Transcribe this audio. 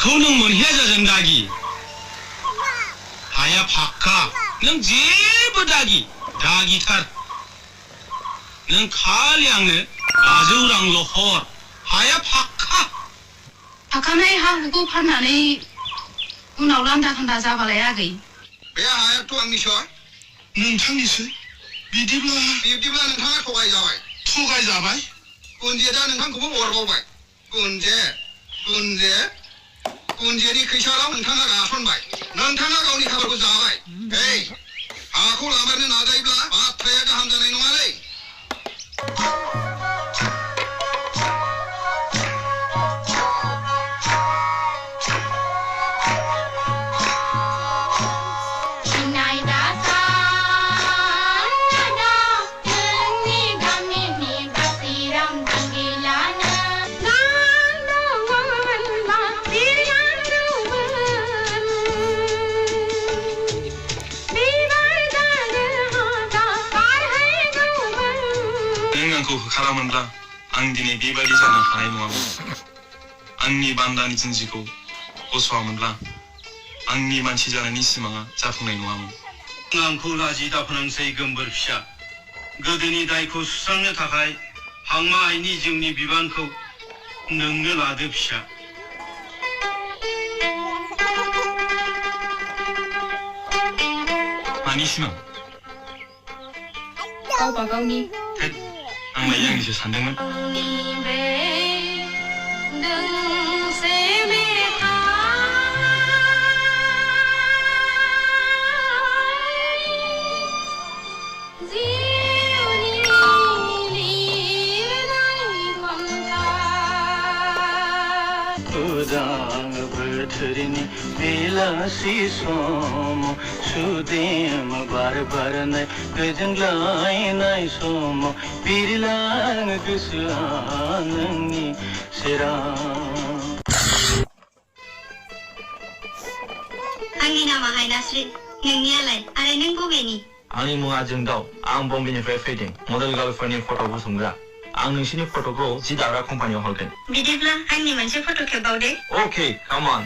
नों मोनहैया दागि हाया फाक्का नों जेबो दागिथार नों खालि आंनो 500 रांल' हर हाया फाक्का फाखानाय हा हुखौ फाननानै उनाव लान्दा खान्दा जाबालाय आगै बे हायाथ' आंनिसो नोंथांनिसो बिदिब्ला नोंथाङा थगायजाबाय गुन्जिया दा नोंथांखौबो हरबावबाय गुन्जियानि खैसाराव नोंथाङा गासनबाय नोंथाङा गावनि खाफालखौ जाबाय हाखौ लामारनो नाजायोब्ला बाथ्राया गाहाम जानाय नङालै आंखौ होखारामोनब्ला आं दिनै बेबायदि जानो हानाय नङामोन आंनि बान्दानि जिन्जिखौ गस'आमोनब्ला आंनि मानसि जानायनि सिमाङा जाफुंनाय नङामोन आंखौ लाजि दाफोनांसै गोमबोर फिसा गोदोनि दायखौ सुस्रांनो थाखाय हांमा आइनि जिउनि बिबानखौ नोंनो लादो फिसा मानि सिमां गावबा गावनि आंलाय आंनिसो सानदोंमोन उदां बोथोरनि बेलासि सम सुदेम बार बारनाय गोजोनग्लायनाय समाव बिरलाङो गोसोआ नोंनि सेराव आंनि नामा हायनास्रि नोंनियालाय आरो नों बबेनि आंनि मुङा जोंदाव आं बम्बेनिफ्राय फैदों मडेल गार्लफोरनि फट' बुथुमग्रा आं नोंसिनि फट'खौ जि दाग्रा कम्पानियाव हरगोन बिदिब्ला आंनि मोनसे फट' खेबबावदे अके काम अन